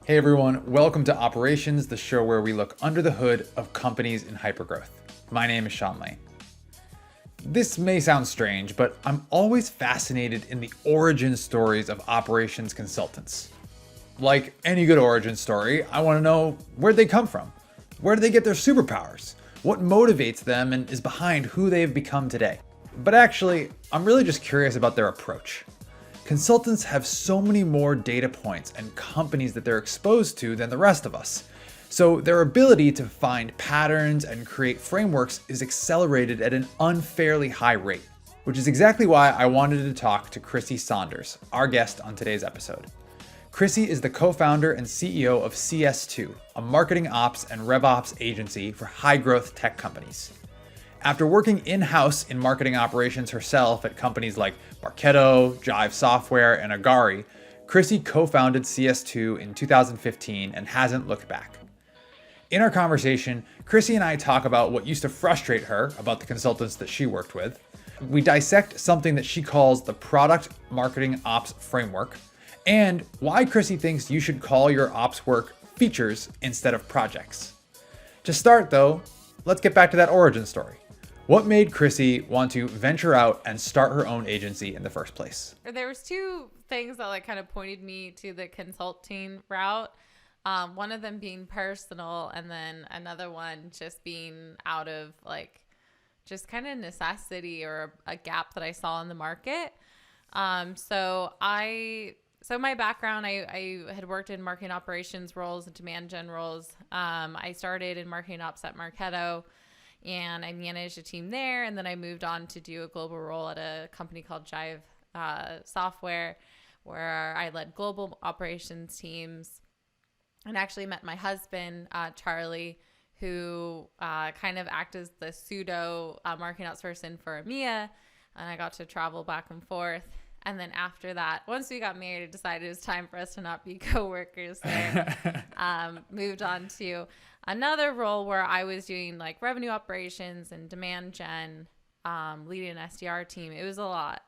Hey everyone, welcome to Operations, the show where we look under the hood of companies in hypergrowth. My name is Sean Lane. This may sound strange, but I'm always fascinated in the origin stories of operations consultants. Like any good origin story, I want to know where'd they come from? Where do they get their superpowers? What motivates them and is behind who they have become today? But actually, I'm really just curious about their approach. Consultants have so many more data points and companies that they're exposed to than the rest of us. So their ability to find patterns and create frameworks is accelerated at an unfairly high rate, which is exactly why I wanted to talk to Crissy Saunders, our guest on today's episode. Chrissy is the co-founder and CEO of CS2, a marketing ops and revops agency for high-growth tech companies. After working in-house in marketing operations herself at companies like Marketo, Jive Software, and Agari, Crissy co-founded CS2 in 2015 and hasn't looked back. In our conversation, Crissy and I talk about what used to frustrate her about the consultants that she worked with. We dissect something that she calls the product marketing ops framework, and why Crissy thinks you should call your ops work features instead of projects. To start though, let's get back to that origin story. What made Crissy want to venture out and start her own agency in the first place? There was two things that kind of pointed me to the consulting route. One of them being personal, and then another one just being out of just kind of necessity or a gap that I saw in the market. So my background, I had worked in marketing operations roles and demand gen roles. I started in marketing ops at Marketo, and I managed a team there. And then I moved on to do a global role at a company called Jive Software, where I led global operations teams and actually met my husband, Charlie, who kind of acted as the pseudo marketing ops person for EMEA. And I got to travel back and forth. And then after that, once we got married, I decided it was time for us to not be coworkers there. Moved on to another role where I was doing revenue operations and demand gen, leading an SDR team. It was a lot.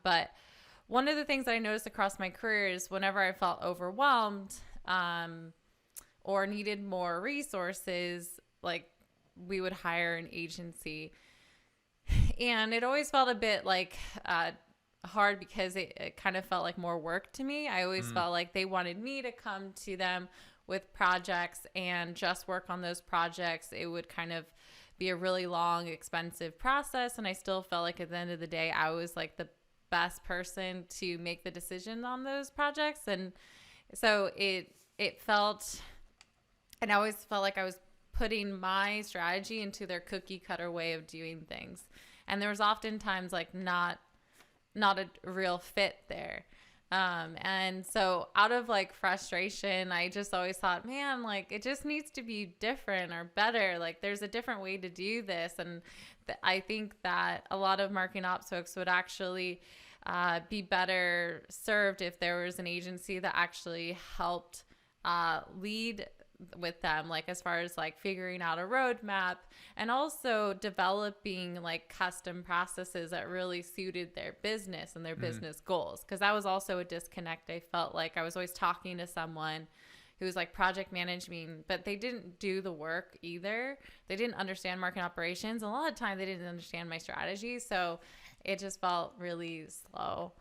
But one of the things that I noticed across my career is whenever I felt overwhelmed or needed more resources, we would hire an agency. And it always felt a bit hard because it kind of felt like more work to me. I always felt like they wanted me to come to them with projects and just work on those projects. It would kind of be a really long, expensive process. And I still felt like at the end of the day, I was the best person to make the decision on those projects. And so it felt, and I always felt like I was putting my strategy into their cookie cutter way of doing things. And there was oftentimes not a real fit there. And so out of frustration, I just always thought, man, it just needs to be different or better. There's a different way to do this. And I think that a lot of marketing ops folks would actually be better served if there was an agency that actually helped lead with them, as far as figuring out a roadmap and also developing custom processes that really suited their business and their business goals. Because that was also a disconnect. I felt like I was always talking to someone who was project management, but they didn't do the work either. They didn't understand marketing operations. A lot of time they didn't understand my strategy. So it just felt really slow.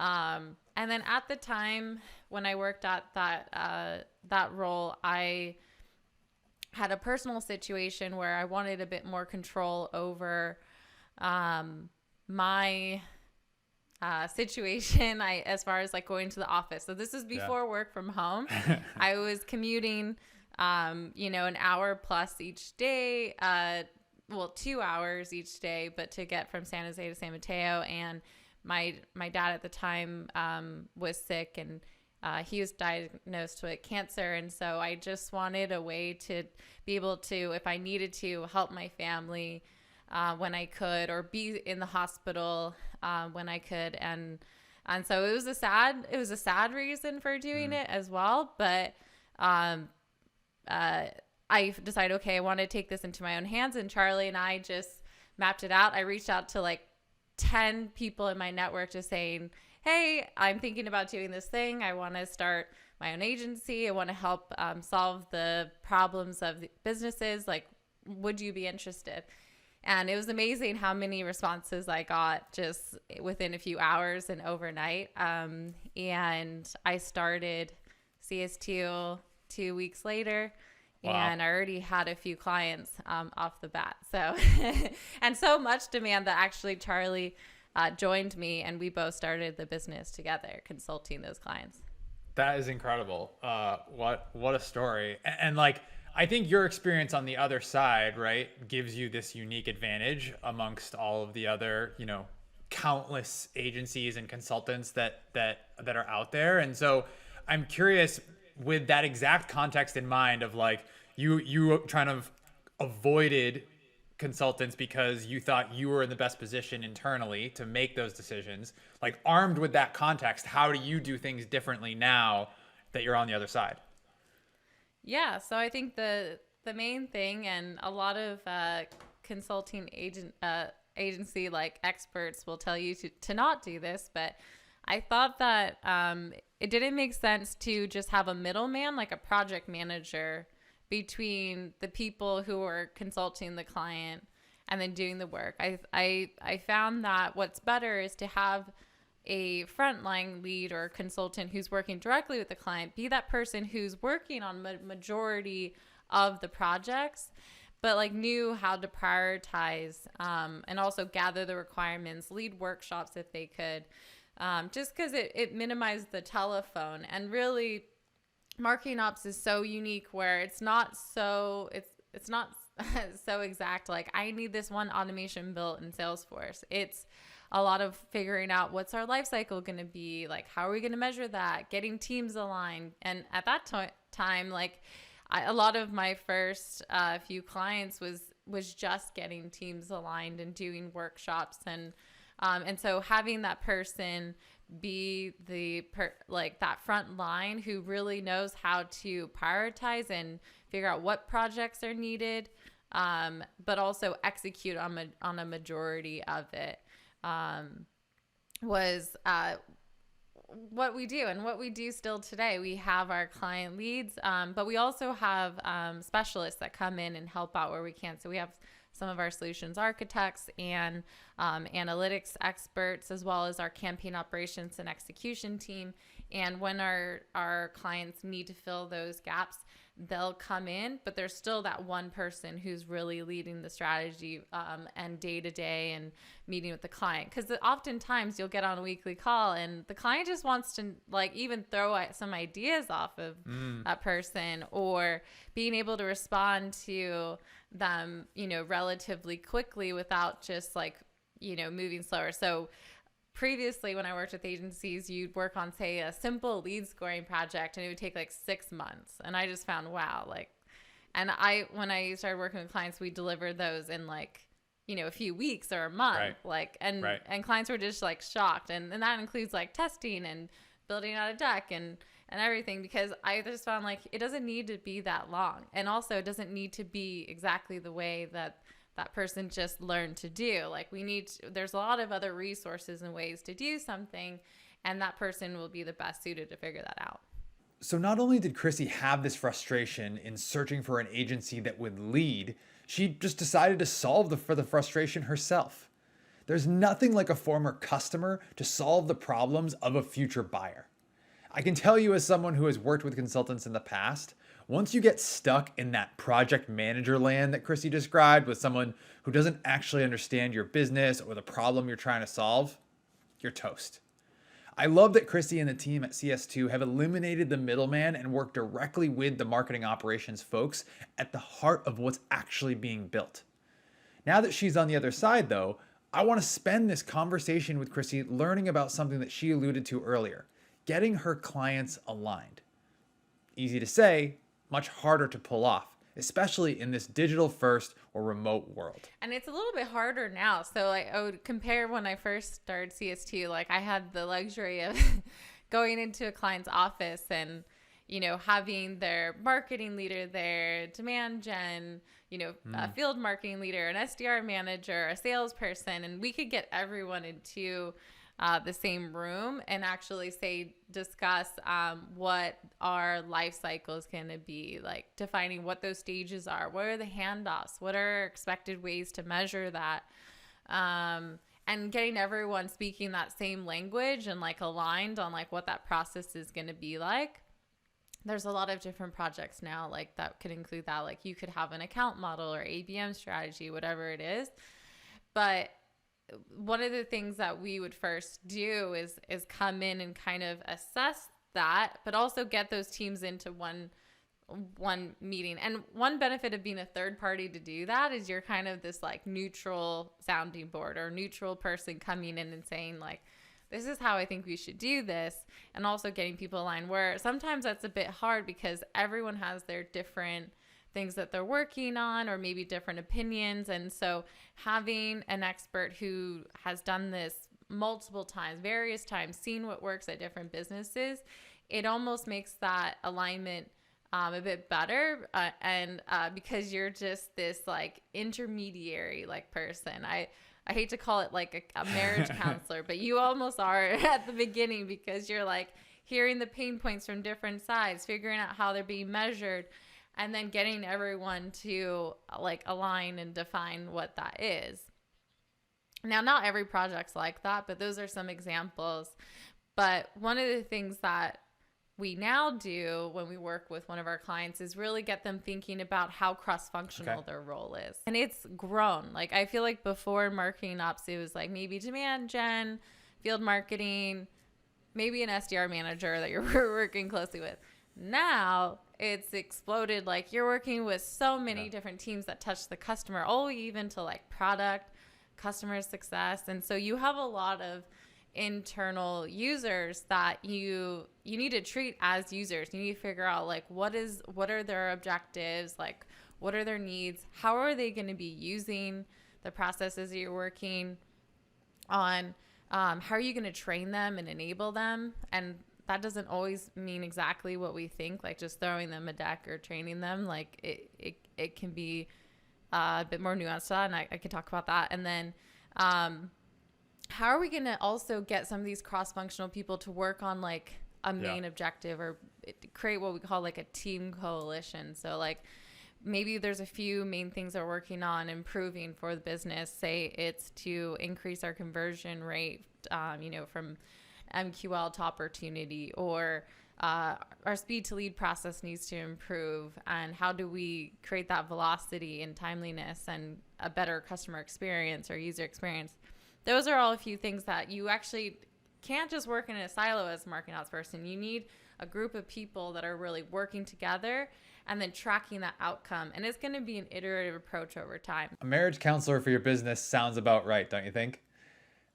And then at the time when I worked at that role, I had a personal situation where I wanted a bit more control over my situation. As far as going to the office. So this is before work from home. I was commuting, an hour plus each day. 2 hours each day, but to get from San Jose to San Mateo. And my dad at the time was sick, and he was diagnosed with cancer. And so I just wanted a way to be able to, if I needed to, help my family when I could, or be in the hospital when I could. And so it was a sad reason for doing it as well. But I decided, okay, I want to take this into my own hands. And Charlie and I just mapped it out. I reached out to 10 people in my network just saying, hey, I'm thinking about doing this thing. I want to start my own agency. I want to help solve the problems of the businesses. Like, would you be interested? And it was amazing how many responses I got just within a few hours and overnight. And I started CS2 2 weeks later. Wow. And I already had a few clients off the bat. So, and so much demand that actually Charlie joined me, and we both started the business together, consulting those clients. That is incredible. What a story. And like, I think your experience on the other side, right, gives you this unique advantage amongst all of the other, you know, countless agencies and consultants that are out there. And so I'm curious, with that exact context in mind of like, you trying to avoided consultants because you thought you were in the best position internally to make those decisions. Like, armed with that context, how do you do things differently now that you're on the other side? Yeah, so I think the main thing, and a lot of consulting agency like experts will tell you to not do this, but I thought that it didn't make sense to just have a middleman, like a project manager, between the people who are consulting the client and then doing the work. I found that what's better is to have a frontline lead or consultant who's working directly with the client, be that person who's working on majority of the projects, but like knew how to prioritize and also gather the requirements, lead workshops if they could, just because it minimized the telephone. And really, marketing ops is so unique where it's not so exact. Like, I need this one automation built in Salesforce. It's a lot of figuring out what's our life cycle going to be, like how are we going to measure that, getting teams aligned. And at that time, like a lot of my first few clients was just getting teams aligned and doing workshops, and so having that person be that front line who really knows how to prioritize and figure out what projects are needed, but also execute on a majority of it, was what we do, and what we do still today. We have our client leads, but we also have specialists that come in and help out where we can. So we have some of our solutions architects and analytics experts, as well as our campaign operations and execution team. And when our clients need to fill those gaps, they'll come in, but there's still that one person who's really leading the strategy and day-to-day and meeting with the client. Because oftentimes you'll get on a weekly call and the client just wants to like even throw some ideas off of that person, or being able to respond to them, relatively quickly without just like, moving slower. So previously, when I worked with agencies, you'd work on, say, a simple lead scoring project, and it would take like 6 months. And I just found, wow, when I started working with clients, we delivered those in like, a few weeks or a month, right. And clients were just like shocked. And that includes like testing and building out a deck and everything, because I just found like it doesn't need to be that long. And also it doesn't need to be exactly the way that person just learned to do. Like there's a lot of other resources and ways to do something, and that person will be the best suited to figure that out. So not only did Crissy have this frustration in searching for an agency that would lead, she just decided to solve for the frustration herself. There's nothing like a former customer to solve the problems of a future buyer. I can tell you, as someone who has worked with consultants in the past, once you get stuck in that project manager land that Crissy described with someone who doesn't actually understand your business or the problem you're trying to solve, you're toast. I love that Crissy and the team at CS2 have eliminated the middleman and worked directly with the marketing operations folks at the heart of what's actually being built. Now that she's on the other side, though, I want to spend this conversation with Crissy learning about something that she alluded to earlier, getting her clients aligned. Easy to say, much harder to pull off, especially in this digital first or remote world. And it's a little bit harder now. So I would compare when I first started CS2, like I had the luxury of going into a client's office and, having their marketing leader there, demand gen, a field marketing leader, an SDR manager, a salesperson, and we could get everyone into the same room and actually discuss what our life cycle is going to be, like defining what those stages are, what are the handoffs, what are expected ways to measure that, and getting everyone speaking that same language and like aligned on like what that process is going to be like. There's a lot of different projects now like that could include that. Like you could have an account model or ABM strategy, whatever it is. But one of the things that we would first do is come in and kind of assess that, but also get those teams into one meeting. And one benefit of being a third party to do that is you're kind of this like neutral sounding board or neutral person coming in and saying like, this is how I think we should do this, and also getting people aligned, where sometimes that's a bit hard because everyone has their different things that they're working on or maybe different opinions. And so having an expert who has done this multiple times, various times, seen what works at different businesses, it almost makes that alignment a bit better. And because you're just this like intermediary like person. I hate to call it like a marriage counselor, but you almost are at the beginning, because you're like hearing the pain points from different sides, figuring out how they're being measured, and then getting everyone to like align and define what that is. Now, not every project's like that, but those are some examples. But one of the things that we now do when we work with one of our clients is really get them thinking about how cross-functional their role is. And it's grown. Like I feel like before in marketing ops, it was like maybe demand gen, field marketing, maybe an SDR manager that you're working closely with. Now it's exploded. Like you're working with so many different teams that touch the customer, all even to like product, customer success. And so you have a lot of internal users that you need to treat as users. You need to figure out like what are their objectives, like what are their needs, how are they going to be using the processes that you're working on, how are you going to train them and enable them. And that doesn't always mean exactly what we think, like just throwing them a deck or training them. Like it can be a bit more nuanced to that, and I could talk about that. And then how are we going to also get some of these cross-functional people to work on like a main objective, or create what we call like a team coalition? So like maybe there's a few main things they're working on improving for the business. Say it's to increase our conversion rate, from MQL to opportunity, or our speed to lead process needs to improve. And how do we create that velocity and timeliness and a better customer experience or user experience? Those are all a few things that you actually can't just work in a silo as a marketing ops person. You need a group of people that are really working together and then tracking that outcome. And it's going to be an iterative approach over time. A marriage counselor for your business sounds about right, don't you think?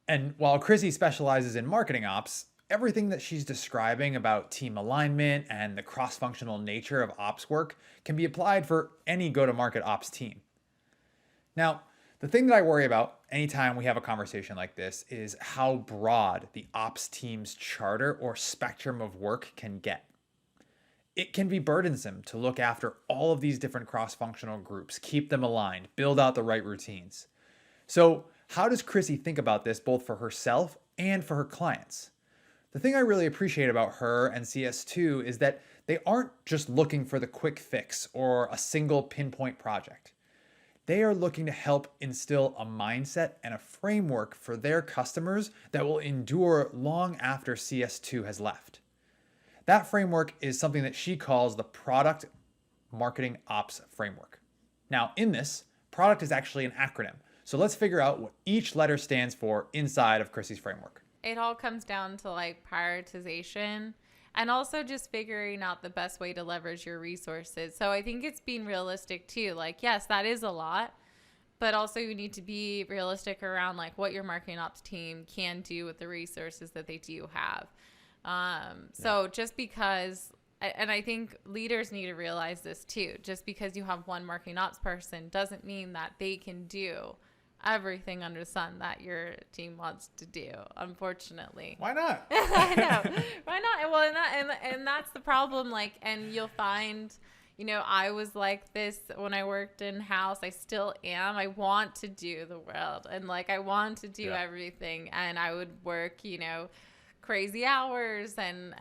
And while Chrissy specializes in marketing ops, everything that she's describing about team alignment and the cross-functional nature of ops work can be applied for any go-to-market ops team. Now, the thing that I worry about anytime we have a conversation like this is how broad the ops team's charter or spectrum of work can get. It can be burdensome to look after all of these different cross-functional groups, keep them aligned, build out the right routines. So how does Chrissy think about this both for herself and for her clients? The thing I really appreciate about her and CS2 is that they aren't just looking for the quick fix or a single pinpoint project. They are looking to help instill a mindset and a framework for their customers that will endure long after CS2 has left. That framework is something that she calls the Product Marketing Ops Framework. Now, in this, product is actually an acronym. So let's figure out what each letter stands for inside of Chrissy's framework. It all comes down to like prioritization, and also just figuring out the best way to leverage your resources. So I think it's being realistic too. Like, yes, that is a lot, but also you need to be realistic around like what your marketing ops team can do with the resources that they do have. So just because, and I think leaders need to realize this too, just because you have one marketing ops person doesn't mean that they can do everything under the sun that your team wants to do, unfortunately. Why not? I know. Why not? Well, and that's the problem. Like, and you'll find, I was like this when I worked in house. I still am. I want to do the world, and like I want to do everything, and I would work, crazy hours and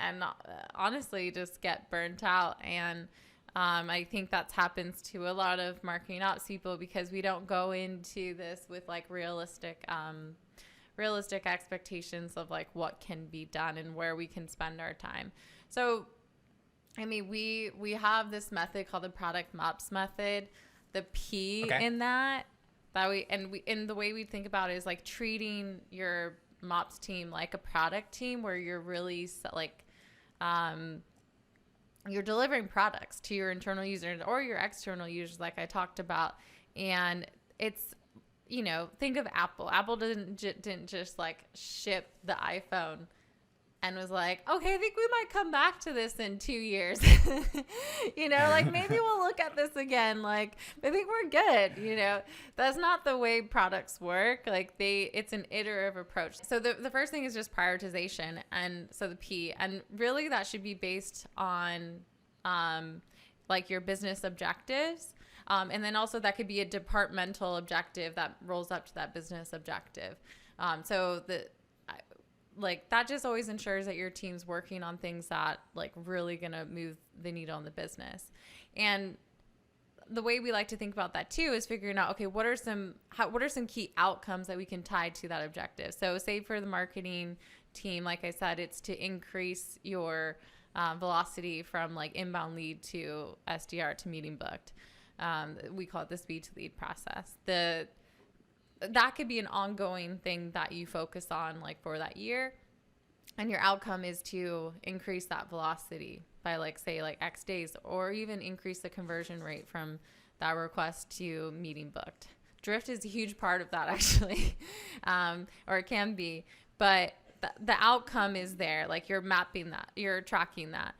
honestly just get burnt out. And I think that's happens to a lot of marketing ops people because we don't go into this with like realistic expectations of like what can be done and where we can spend our time. So I mean, we have this method called the product MOPS method. The P in that the way we think about it is like treating your MOPS team like a product team where you're really like, you're delivering products to your internal users or your external users, like I talked about. And it's, think of Apple. Apple didn't just like ship the iPhone and was like, okay, I think we might come back to this in 2 years. Like maybe we'll look at this again. Like I think we're good. That's not the way products work. Like it's an iterative approach. So the first thing is just prioritization. And so the P, and really that should be based on like your business objectives. And then also that could be a departmental objective that rolls up to that business objective. Like that just always ensures that your team's working on things that like really gonna move the needle on the business. And the way we like to think about that too is figuring out, okay, what are some key outcomes that we can tie to that objective? So say for the marketing team, like I said, it's to increase your velocity from like inbound lead to SDR to meeting booked. We call it the speed to lead process. That could be an ongoing thing that you focus on like for that year. And your outcome is to increase that velocity by like, say like X days, or even increase the conversion rate from that request to meeting booked. Drift is a huge part of that actually, or it can be, but the outcome is there. Like you're mapping that, you're tracking that.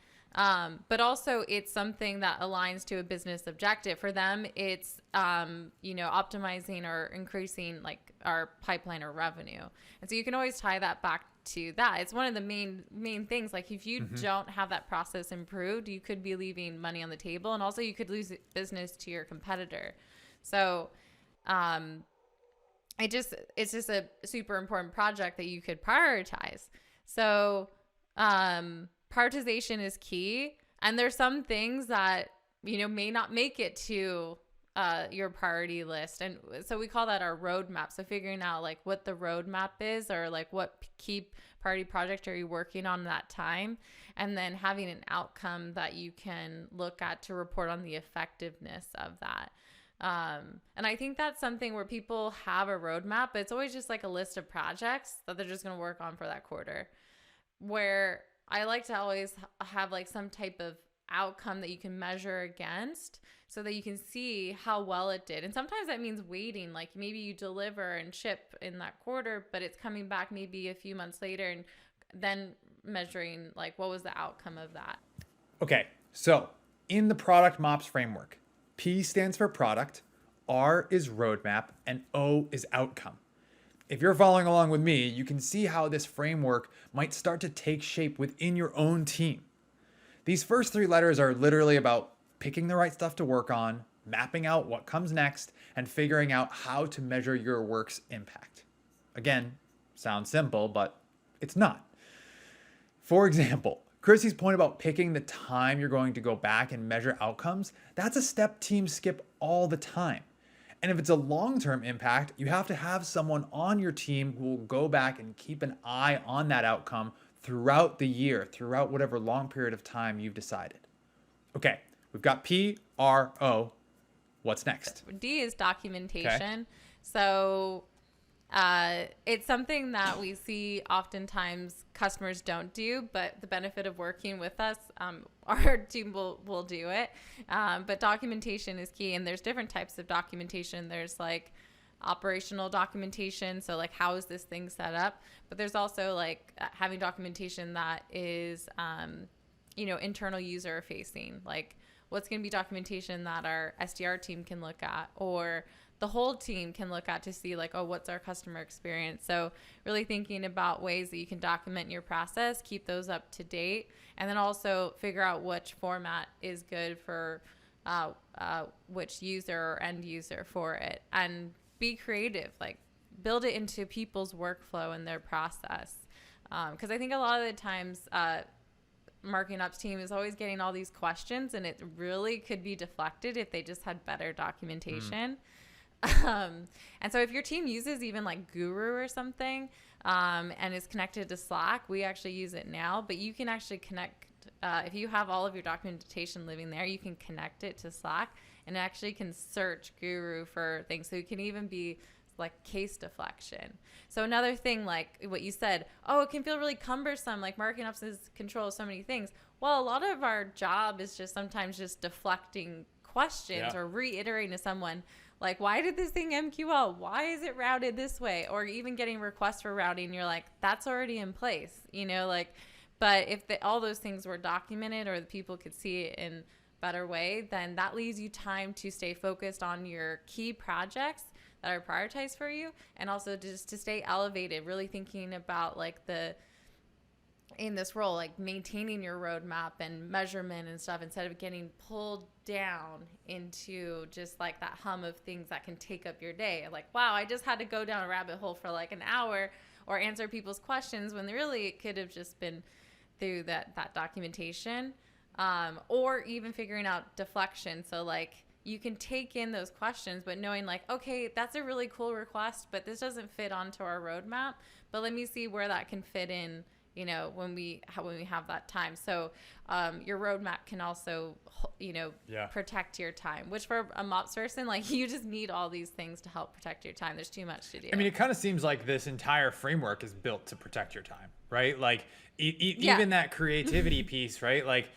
But also it's something that aligns to a business objective. For them, it's, optimizing or increasing like our pipeline or revenue. And so you can always tie that back to that. It's one of the main things. Like if you don't have that process improved, you could be leaving money on the table, and also you could lose business to your competitor. So, it's just a super important project that you could prioritize. So, prioritization is key, and there's some things that may not make it to your priority list, and so we call that our roadmap. So figuring out like what the roadmap is, or like what key priority project are you working on that time, and then having an outcome that you can look at to report on the effectiveness of that. And I think that's something where people have a roadmap, but it's always just like a list of projects that they're just going to work on for that quarter, where I like to always have like some type of outcome that you can measure against so that you can see how well it did. And sometimes that means waiting, like maybe you deliver and ship in that quarter, but it's coming back maybe a few months later, and then measuring like what was the outcome of that. Okay, so in the product MOPS framework, P stands for product, R is roadmap, and O is outcome. If you're following along with me, you can see how this framework might start to take shape within your own team. These first three letters are literally about picking the right stuff to work on, mapping out what comes next, and figuring out how to measure your work's impact. Again, sounds simple, but it's not. For example, Chrissy's point about picking the time you're going to go back and measure outcomes, that's a step teams skip all the time. And if it's a long-term impact, you have to have someone on your team who will go back and keep an eye on that outcome throughout the year, throughout whatever long period of time you've decided. Okay, we've got P, R, O. What's next? D is documentation. Okay. So it's something that we see oftentimes customers don't do, but the benefit of working with us, our team will do it. But documentation is key, and there's different types of documentation. There's like operational documentation, so like how is this thing set up? But there's also like having documentation that is, internal user facing. Like what's going to be documentation that our SDR team can look at, or the whole team can look at to see like, oh, what's our customer experience? So really thinking about ways that you can document your process, keep those up to date, and then also figure out which format is good for which user or end user for it, and be creative, like build it into people's workflow and their process. Because I think a lot of the times marketing ops team is always getting all these questions, and it really could be deflected if they just had better documentation. And so if your team uses even like Guru or something and is connected to Slack, we actually use it now, but you can actually connect, if you have all of your documentation living there, you can connect it to Slack and it actually can search Guru for things. So it can even be like case deflection. So another thing, like what you said, oh, it can feel really cumbersome, like marketing ops is control of so many things. Well, a lot of our job is just sometimes just deflecting questions or reiterating to someone, like, why did this thing MQL? Why is it routed this way? Or even getting requests for routing, you're like, that's already in place, you know, like, but if all those things were documented or the people could see it in a better way, then that leaves you time to stay focused on your key projects that are prioritized for you, and also just to stay elevated, really thinking about like in this role, like maintaining your roadmap and measurement and stuff, instead of getting pulled down into just like that hum of things that can take up your day. Like, wow, I just had to go down a rabbit hole for like an hour or answer people's questions, when really it could have just been through that documentation, or even figuring out deflection. So like, you can take in those questions, but knowing like, okay, that's a really cool request, but this doesn't fit onto our roadmap, but let me see where that can fit in, you know, when we have that time. So your roadmap can also, you know, protect your time, which for a MOPS person, like you just need all these things to help protect your time. There's too much to do. I mean, it kind of seems like this entire framework is built to protect your time, right? Like even that creativity piece, right? Like,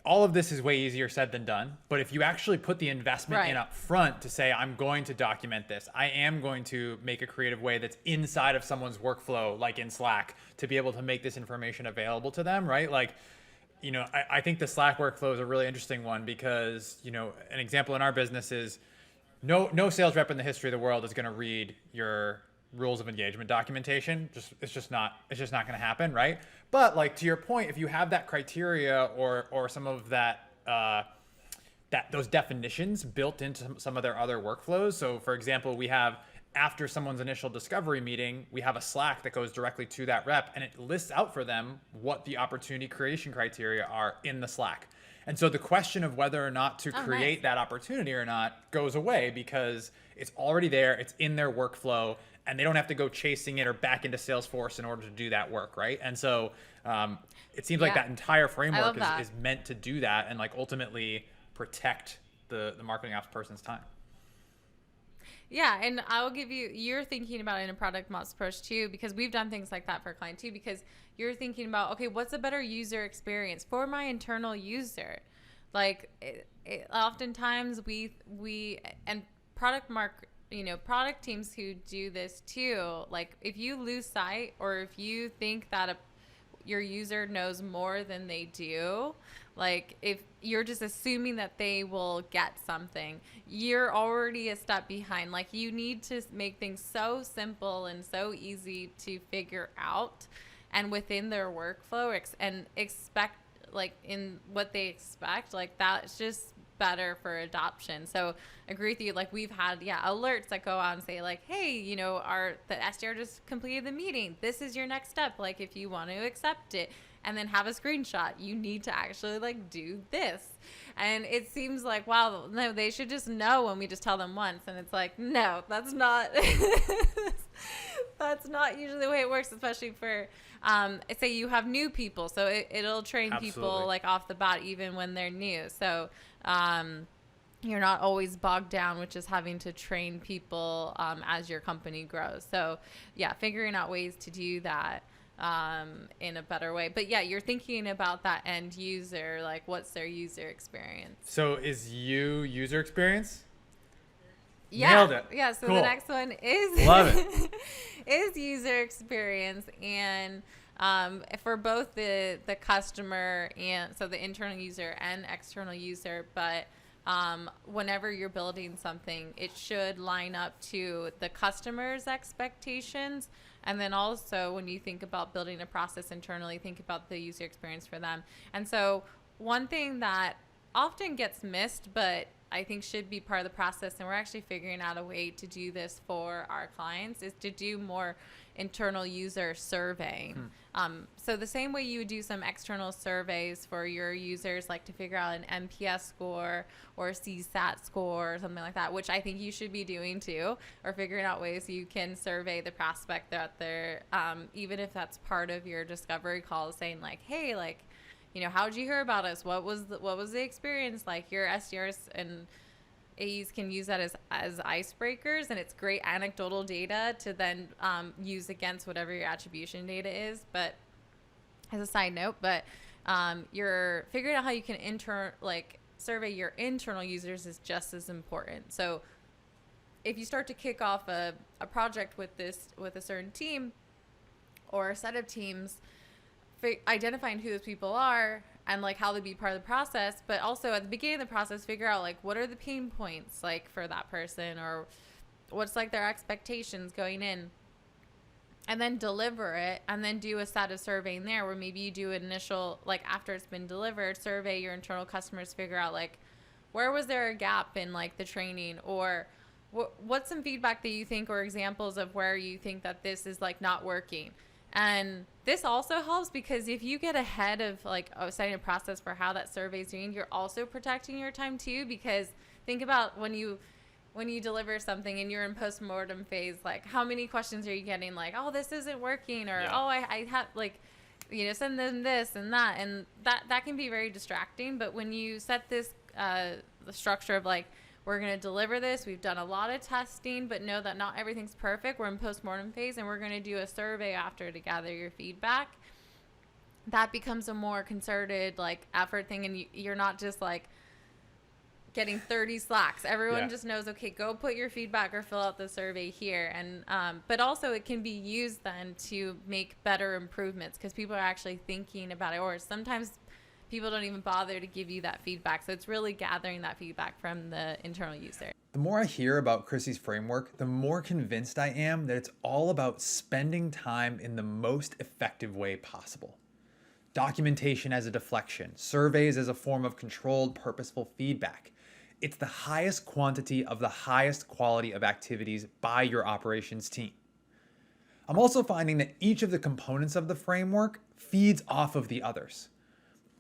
all of this is way easier said than done. But if you actually put the investment in up front to say, I'm going to document this, I am going to make a creative way that's inside of someone's workflow, like in Slack, to be able to make this information available to them, right? Like, you know, I think the Slack workflow is a really interesting one because, you know, an example in our business is no sales rep in the history of the world is going to read your rules of engagement documentation. It's just not going to happen, right? But like, to your point, if you have that criteria or some of that those definitions built into some of their other workflows. So for example, we have, after someone's initial discovery meeting, we have a Slack that goes directly to that rep, and it lists out for them what the opportunity creation criteria are in the Slack. And so the question of whether or not to create that opportunity or not goes away, because it's already there, it's in their workflow, and they don't have to go chasing it or back into Salesforce in order to do that work, right? And so it seems like that entire framework is meant to do that and like ultimately protect the marketing ops person's time. Yeah, and I'll give you're thinking about it in a product MOPS approach too, because we've done things like that for a client too, because you're thinking about, okay, what's a better user experience for my internal user? Like oftentimes we and product teams who do this too, like if you lose sight or if you think that your user knows more than they do, like if you're just assuming that they will get something, you're already a step behind. Like you need to make things so simple and so easy to figure out and within their workflow and expect, like in what they expect, like that's just better for adoption. So agree with you. Like we've had alerts that go out and say like, hey, you know, the SDR just completed the meeting, this is your next step, like if you want to accept it, and then have a screenshot, you need to actually like do this. And it seems like, wow, no, they should just know when we just tell them once. And it's like, no, that's not that's not usually the way it works, especially for say you have new people, so it'll train people like off the bat even when they're new. So you're not always bogged down with just having to train people as your company grows. So yeah, figuring out ways to do that in a better way. But yeah, you're thinking about that end user, like what's their user experience. So is user experience? Yeah. Nailed it. Yeah. So cool. The next one is love it. is user experience, and for both the customer and so the internal user and external user. But whenever you're building something, it should line up to the customer's expectations. And then also when you think about building a process internally, think about the user experience for them. And so one thing that often gets missed, but I think should be part of the process. And we're actually figuring out a way to do this for our clients, is to do more internal user surveying. So the same way you would do some external surveys for your users, like to figure out an NPS score or a CSAT score or something like that, which I think you should be doing too, or figuring out ways you can survey the prospect that they're, even if that's part of your discovery call, saying like, hey, like, you know, how'd you hear about us? What was the experience like? Your SDRs and AEs can use that as icebreakers, and it's great anecdotal data to then use against whatever your attribution data is. But as a side note, you're figuring out how you can survey your internal users is just as important. So if you start to kick off a project with a certain team or a set of teams, identifying who those people are and like how they'd be part of the process, but also at the beginning of the process, figure out like what are the pain points like for that person, or what's like their expectations going in, and then deliver it, and then do a set of surveying there where maybe you do an initial, like after it's been delivered, survey your internal customers, figure out like where was there a gap in like the training, or what's some feedback that you think, or examples of where you think that this is like not working. And this also helps because if you get ahead of like setting a process for how that survey is doing, you're also protecting your time too. Because think about when you deliver something and you're in postmortem phase, like how many questions are you getting? Like, oh, this isn't working, or oh, I have like, you know, send them this and that, and that can be very distracting. But when you set this the structure of like, we're going to deliver this. We've done a lot of testing, but know that not everything's perfect. We're in postmortem phase, and we're going to do a survey after to gather your feedback. That becomes a more concerted like effort thing, and you're not just like getting 30 slacks. Everyone just knows, okay, go put your feedback or fill out the survey here. And but also it can be used then to make better improvements because people are actually thinking about it, or sometimes people don't even bother to give you that feedback. So it's really gathering that feedback from the internal user. The more I hear about Chrissy's framework, the more convinced I am that it's all about spending time in the most effective way possible. Documentation as a deflection, surveys as a form of controlled, purposeful feedback. It's the highest quantity of the highest quality of activities by your operations team. I'm also finding that each of the components of the framework feeds off of the others.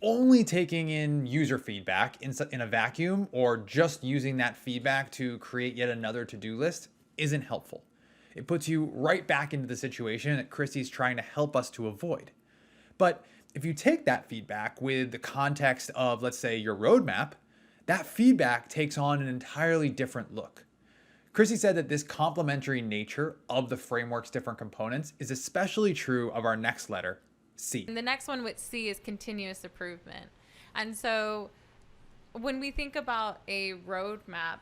Only taking in user feedback in a vacuum, or just using that feedback to create yet another to-do list, isn't helpful. It puts you right back into the situation that Chrissy's trying to help us to avoid. But if you take that feedback with the context of, let's say, your roadmap, that feedback takes on an entirely different look. Chrissy said that this complementary nature of the framework's different components is especially true of our next letter, C. And the next one with C is continuous improvement. And so when we think about a roadmap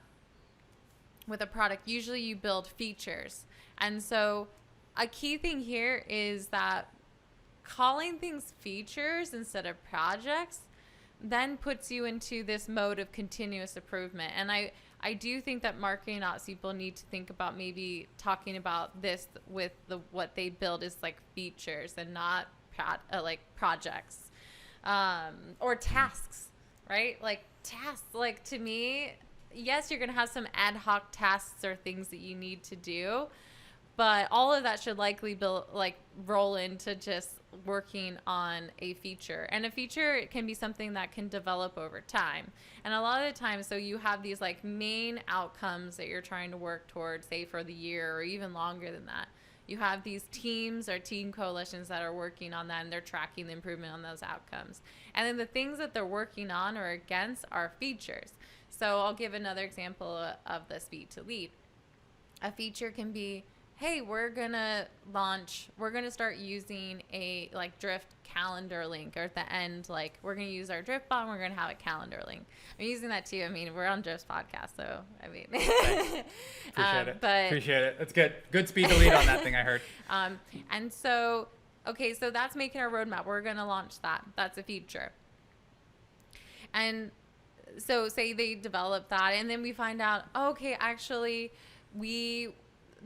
with a product, usually you build features. And so a key thing here is that calling things features instead of projects then puts you into this mode of continuous improvement. And I do think that marketing ops people need to think about maybe talking about this with what they build is like features and not like projects or tasks, right? Like tasks, like to me, yes, you're gonna have some ad hoc tasks or things that you need to do, but all of that should likely roll into just working on a feature. And a feature can be something that can develop over time. And a lot of the time, so you have these like main outcomes that you're trying to work towards, say for the year or even longer than that. You have these teams or team coalitions that are working on that, and they're tracking the improvement on those outcomes. And then the things that they're working on or against are features. So I'll give another example of the speed to lead. A feature can be, hey, we're gonna start using a like drift calendar link, or at the end, like we're gonna use our drift bot and we're gonna have a calendar link. I'm using that too. I mean, we're on Drift's podcast, so I mean, appreciate it. Appreciate it. That's good. Good speed to lead on that thing I heard. And so, okay, so that's making our roadmap. We're gonna launch that. That's a feature. And so say they develop that, and then we find out, okay, actually,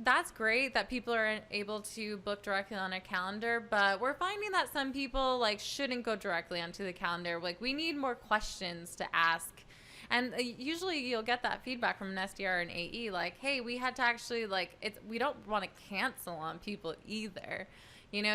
that's great that people are able to book directly on a calendar, but we're finding that some people like shouldn't go directly onto the calendar. Like we need more questions to ask. And usually you'll get that feedback from an SDR and AE, like, hey, we had to actually we don't want to cancel on people either.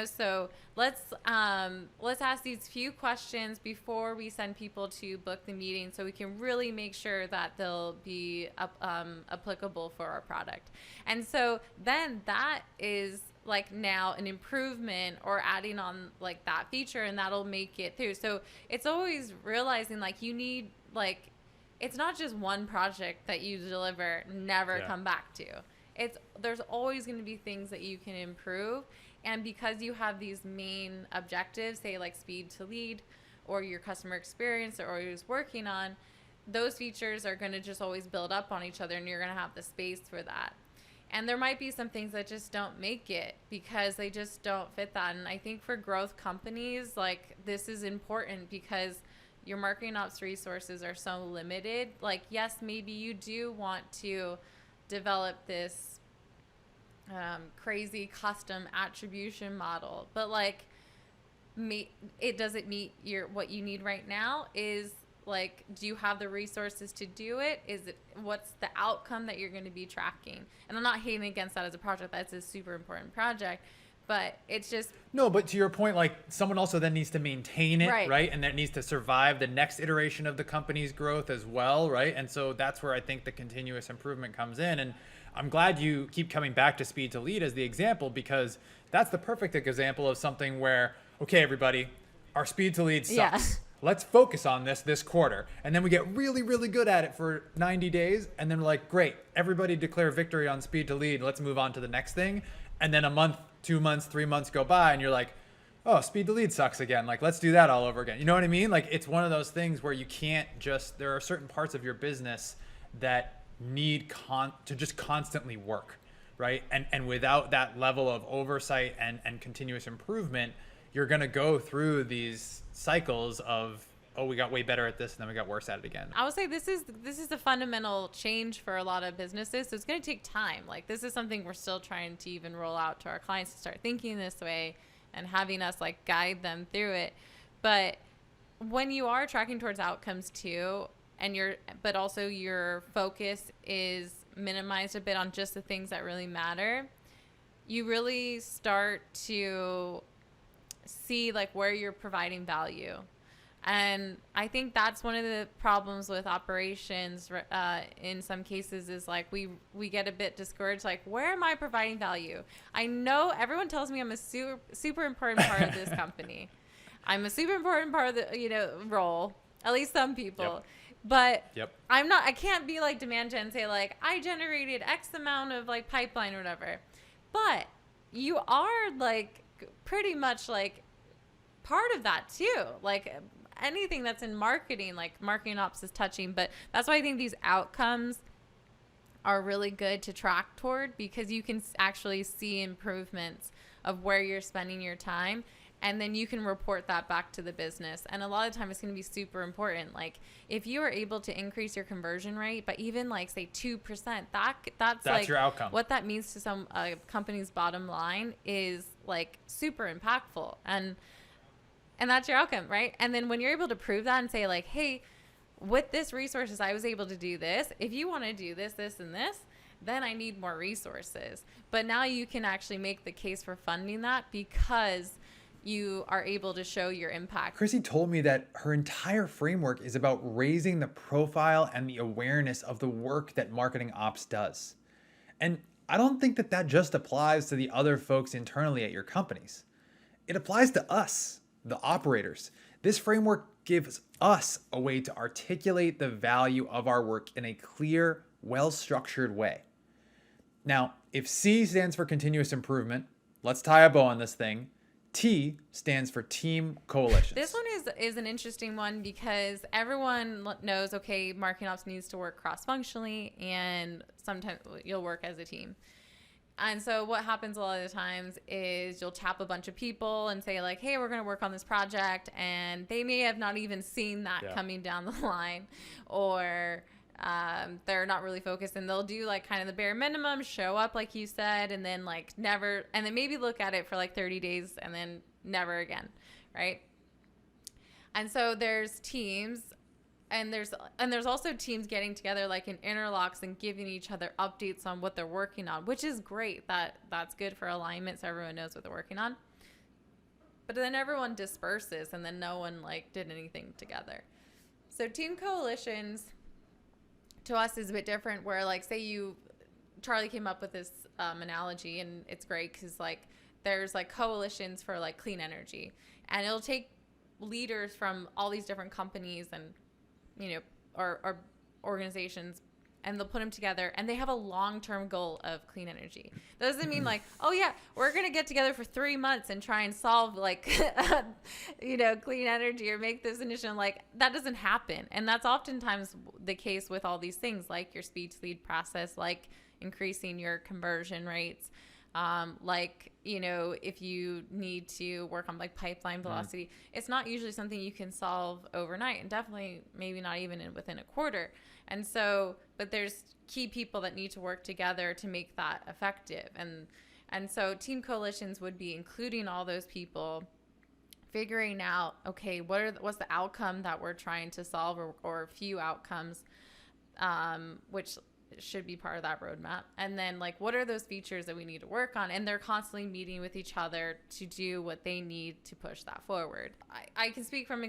So let's ask these few questions before we send people to book the meeting so we can really make sure that they'll be applicable for our product. And so then that is like now an improvement or adding on like that feature, and that'll make it through. So it's always realizing like you need like, it's not just one project that you deliver, never come back to. There's always going to be things that you can improve. And because you have these main objectives, say like speed to lead or your customer experience or you're working on, those features are going to just always build up on each other, and you're going to have the space for that. And there might be some things that just don't make it because they just don't fit that. And I think for growth companies, like this is important because your marketing ops resources are so limited. Like, yes, maybe you do want to develop this crazy custom attribution model, but like it doesn't meet what you need right now. Is like, do you have the resources to do it? What's the outcome that you're going to be tracking? And I'm not hating against that as a project. That's a super important project. But it's just... No, but to your point, like someone also then needs to maintain it, right? And that needs to survive the next iteration of the company's growth as well, right? And so that's where I think the continuous improvement comes in. And I'm glad you keep coming back to speed to lead as the example, because that's the perfect example of something where, okay, everybody, our speed to lead sucks. Yeah. Let's focus on this quarter. And then we get really, really good at it for 90 days. And then we're like, great, everybody declare victory on speed to lead. Let's move on to the next thing. And then a month, 2 months, 3 months go by and you're like, oh, speed to lead sucks again. Like, let's do that all over again. You know what I mean? Like, it's one of those things where you can't just, there are certain parts of your business that need to just constantly work, right? And without that level of oversight and continuous improvement, you're going to go through these cycles of, oh, we got way better at this and then we got worse at it again. I would say this is a fundamental change for a lot of businesses. So it's going to take time. Like, this is something we're still trying to even roll out to our clients to start thinking this way and having us like guide them through it. But when you are tracking towards outcomes too, but also your focus is minimized a bit on just the things that really matter, you really start to see like where you're providing value. And I think that's one of the problems with operations in some cases is like we get a bit discouraged, like, where am I providing value? I know everyone tells me I'm a super important part of this company. I'm a super important part of the role, at least some people. Yep. But I can't be like demand gen and say like I generated X amount of like pipeline or whatever. But you are like pretty much like part of that too. Like anything that's in marketing, like marketing ops is touching. But that's why I think these outcomes are really good to track toward, because you can actually see improvements of where you're spending your time. And then you can report that back to the business. And a lot of the time it's going to be super important. Like if you are able to increase your conversion rate by even like say 2%, that's like your outcome. What that means to some company's bottom line is like super impactful. And that's your outcome, right? And then when you're able to prove that and say like, hey, with this resources, I was able to do this. If you want to do this, this, and this, then I need more resources. But now you can actually make the case for funding that because you are able to show your impact. Chrissy told me that her entire framework is about raising the profile and the awareness of the work that marketing ops does. And I don't think that just applies to the other folks internally at your companies. It applies to us, the operators. This framework gives us a way to articulate the value of our work in a clear, well-structured way. Now, if C stands for continuous improvement, let's tie a bow on this thing. T stands for team coalitions. This one is an interesting one because everyone knows, okay, marketing ops needs to work cross-functionally and sometimes you'll work as a team. And so what happens a lot of the times is you'll tap a bunch of people and say like, hey, we're going to work on this project. And they may have not even seen that coming down the line, or They're not really focused, and they'll do like kind of the bare minimum, show up like you said, and then like never, and then maybe look at it for like 30 days and then never again, right? And so there's teams, and there's also teams getting together like in interlocks and giving each other updates on what they're working on, which is great. That's good for alignment, so everyone knows what they're working on. But then everyone disperses, and then no one like did anything together. So team coalitions to us is a bit different, where like say Charlie came up with this analogy, and it's great because like there's like coalitions for like clean energy, and it'll take leaders from all these different companies and or organizations, and they'll put them together, and they have a long-term goal of clean energy. That doesn't mean like, oh yeah, we're going to get together for 3 months and try and solve like, clean energy or make this initiative. Like that doesn't happen. And that's oftentimes the case with all these things, like your speed to lead process, like increasing your conversion rates. If you need to work on like pipeline velocity, it's not usually something you can solve overnight, and definitely maybe not even within a quarter. And so, but there's key people that need to work together to make that effective. And so team coalitions would be including all those people, figuring out, okay, what's the outcome that we're trying to solve, or a few outcomes, which should be part of that roadmap. And then like, what are those features that we need to work on? And they're constantly meeting with each other to do what they need to push that forward. I can speak from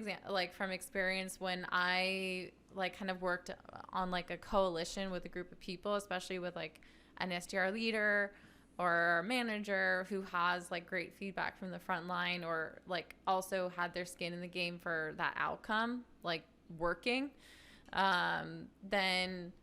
experience when I like kind of worked on like a coalition with a group of people, especially with like an SDR leader or a manager who has like great feedback from the front line, or like also had their skin in the game for that outcome, like working, then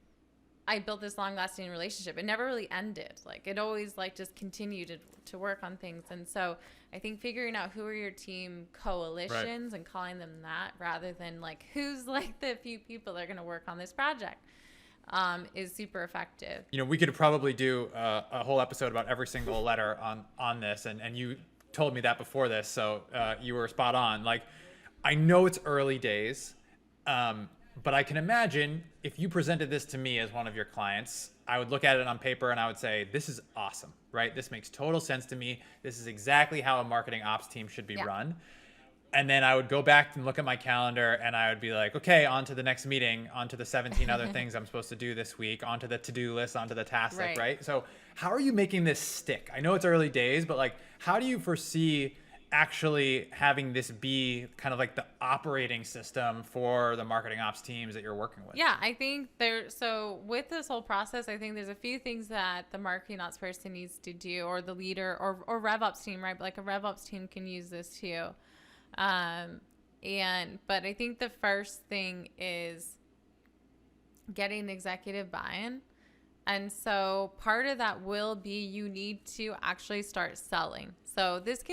I built this long-lasting relationship. It never really ended. Like it always like just continued to work on things. And so I think figuring out who are your team coalitions, right, and calling them that, rather than like who's like the few people that are going to work on this project, is super effective. We could probably do a whole episode about every single letter on this, and you told me that before this, so you were spot on. Like I know it's early days, but I can imagine if you presented this to me as one of your clients, I would look at it on paper and I would say, this is awesome, right? This makes total sense to me. This is exactly how a marketing ops team should be run. And then I would go back and look at my calendar, and I would be like, okay, on to the next meeting, on to the 17 other things I'm supposed to do this week, onto the to-do list, onto the task list, right? So how are you making this stick? I know it's early days, but like, how do you foresee actually having this be kind of like the operating system for the marketing ops teams that you're working with? Yeah, I think so with this whole process, I think there's a few things that the marketing ops person needs to do, or the leader, or revops team, right? But like a revops team can use this too. But I think the first thing is getting executive buy-in. And so part of that will be you need to actually start selling. So this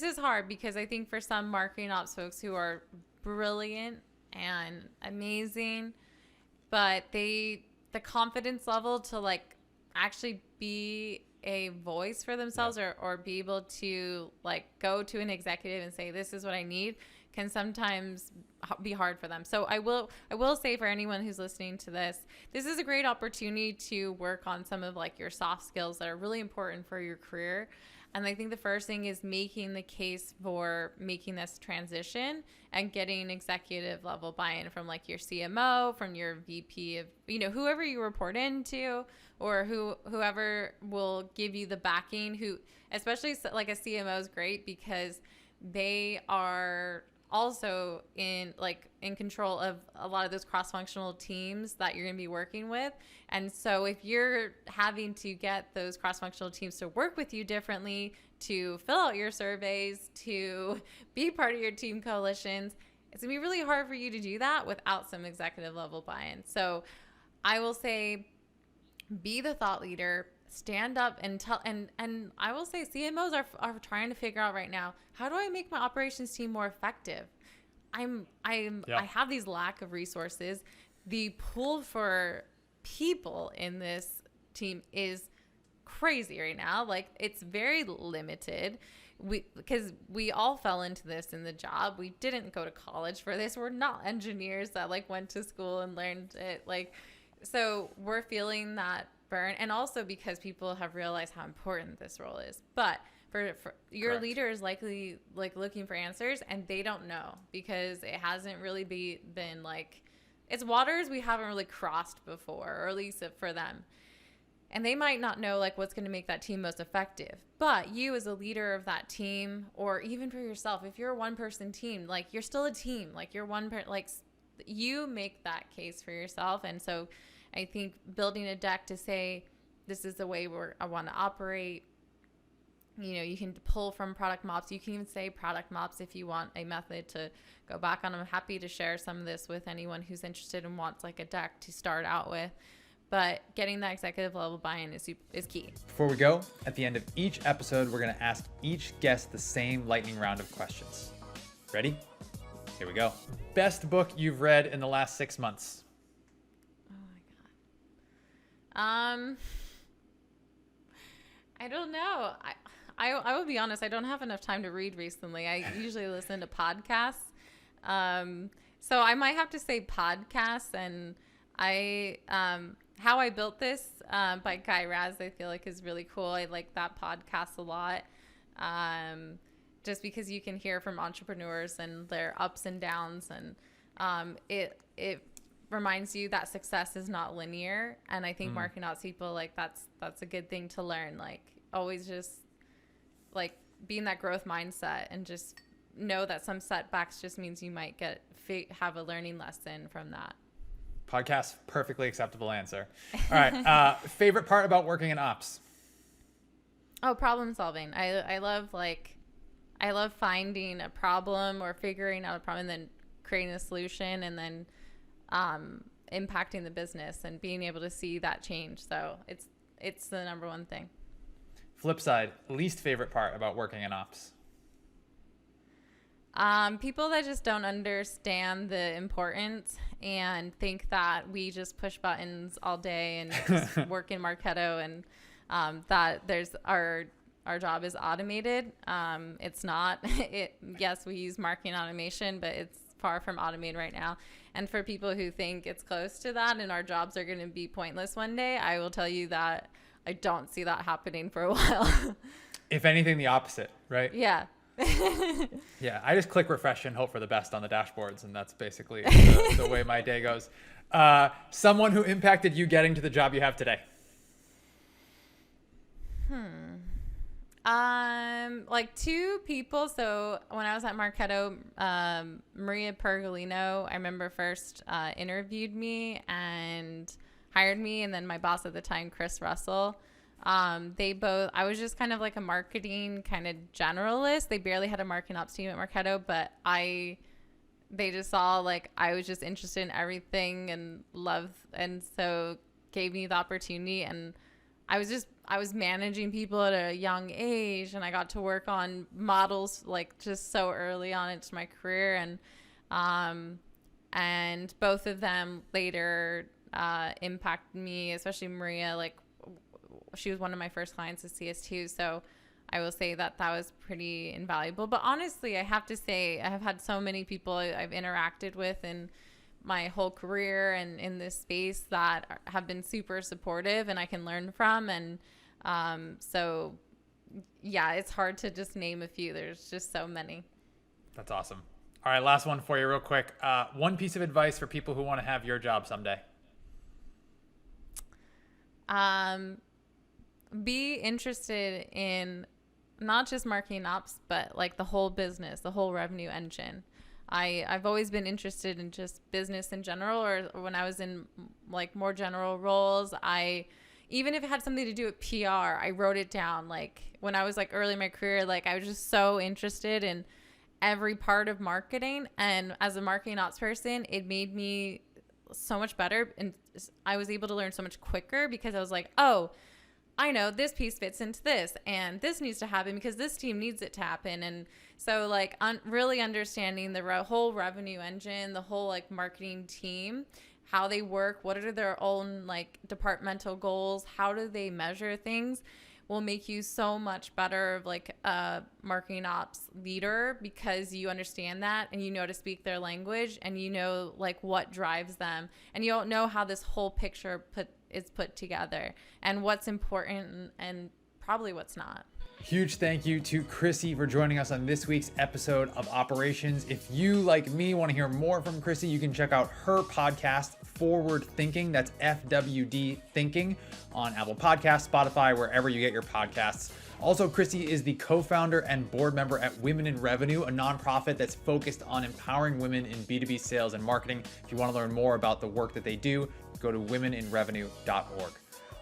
is hard, because I think for some marketing ops folks who are brilliant and amazing, but the confidence level to like actually be a voice for themselves, or be able to like go to an executive and say, this is what I need, can sometimes be hard for them. So I will say, for anyone who's listening to this is a great opportunity to work on some of like your soft skills that are really important for your career. And I think the first thing is making the case for making this transition and getting executive level buy-in from like your CMO, from your VP of, whoever you report into, or whoever will give you the backing, who, especially like a CMO is great because they are also in control of a lot of those cross-functional teams that you're going to be working with. And so if you're having to get those cross-functional teams to work with you differently, to fill out your surveys, to be part of your team coalitions, it's going to be really hard for you to do that without some executive level buy-in. So I will say, be the thought leader, stand up and tell, and I will say CMOs are trying to figure out right now, how do I make my operations team more effective? I have these lack of resources. The pool for people in this team is crazy right now. Like, it's very limited. because we all fell into this in the job. We didn't go to college for this. We're not engineers that like went to school and learned it. Like, so we're feeling that burn. And also because people have realized how important this role is. But for your Correct. leader is likely like looking for answers, and they don't know because it hasn't really been like, it's waters we haven't really crossed before, or at least for them. And they might not know like what's going to make that team most effective. But you as a leader of that team, or even for yourself, if you're a one-person team, like you're still a team. Like you're like you make that case for yourself. And so I think building a deck to say, this is the way I want to operate. You know, you can pull from product mops. You can even say product mops if you want a method to go back on. I'm happy to share some of this with anyone who's interested and wants like a deck to start out with. But getting that executive level buy-in is key. Before we go, at the end of each episode, we're going to ask each guest the same lightning round of questions. Ready? Here we go. Best book you've read in the last 6 months? Oh my God. I don't know. I will be honest. I don't have enough time to read recently. I usually listen to podcasts. So I might have to say podcasts. And How I Built This by Guy Raz, I feel like is really cool. I like that podcast a lot. Just because you can hear from entrepreneurs and their ups and downs, and it reminds you that success is not linear. And I think marketing ops people, like that's a good thing to learn. Like always just like be in that growth mindset and just know that some setbacks just means you might have a learning lesson from that. Podcast, perfectly acceptable answer. All right. Favorite part about working in ops? Oh, problem solving. I love finding a problem or figuring out a problem and then creating a solution and then impacting the business and being able to see that change. So it's the number one thing. Flip side, least favorite part about working in ops? People that just don't understand the importance and think that we just push buttons all day and just work in Marketo and that our job is automated. It's not. Yes, we use marketing automation, but it's far from automated right now. And for people who think it's close to that and our jobs are going to be pointless one day, I will tell you that I don't see that happening for a while. If anything, the opposite, right? Yeah. Yeah, I just click refresh and hope for the best on the dashboards, and that's basically the way my day goes. Someone who impacted you getting to the job you have today? Like two people. So when I was at Marketo, Maria Pergolino, I remember first interviewed me and hired me, and then my boss at the time, Chris Russell. I was just kind of like a marketing kind of generalist. They barely had a marketing ops team at Marketo, but they just saw like I was just interested in everything and so gave me the opportunity. And I was managing people at a young age, and I got to work on models like just so early on into my career. And both of them later impacted me, especially Maria. Like she was one of my first clients at CS2's, so I will say that was pretty invaluable. But honestly, I have to say I have had so many people I've interacted with in my whole career and in this space that have been super supportive and I can learn from. And so yeah, it's hard to just name a few. There's just so many. That's awesome. All right, last one for you real quick. One piece of advice for people who want to have your job someday. Be interested in not just marketing ops, but like the whole business, the whole revenue engine. I've always been interested in just business in general, or when I was in like more general roles, even if it had something to do with PR, I wrote it down. Like when I was like early in my career, like I was just so interested in every part of marketing. And as a marketing ops person, it made me so much better. And I was able to learn so much quicker because I was like, oh, I know this piece fits into this and this needs to happen because this team needs it to happen. And so like really understanding the whole revenue engine, the whole like marketing team, how they work, what are their own like departmental goals, how do they measure things, will make you so much better of like a marketing ops leader, because you understand that and you know to speak their language and you know like what drives them, and you don't know how this whole picture is put together and what's important and probably what's not. Huge thank you to Crissy for joining us on this week's episode of Operations. If you, like me, want to hear more from Crissy, you can check out her podcast, Forward Thinking. That's FWD Thinking, on Apple Podcasts, Spotify, wherever you get your podcasts. Also, Crissy is the co-founder and board member at Women in Revenue, a nonprofit that's focused on empowering women in B2B sales and marketing. If you want to learn more about the work that they do, go to womeninrevenue.org.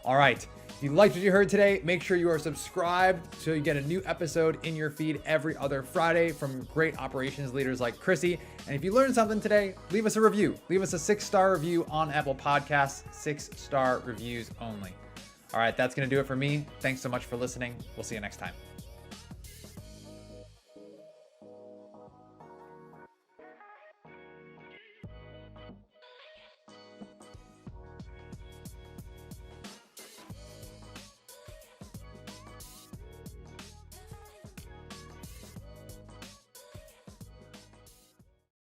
All right. If you liked what you heard today, make sure you are subscribed so you get a new episode in your feed every other Friday from great operations leaders like Crissy. And if you learned something today, leave us a review. Leave us a 6-star review on Apple Podcasts, 6-star reviews only. All right, that's going to do it for me. Thanks so much for listening. We'll see you next time.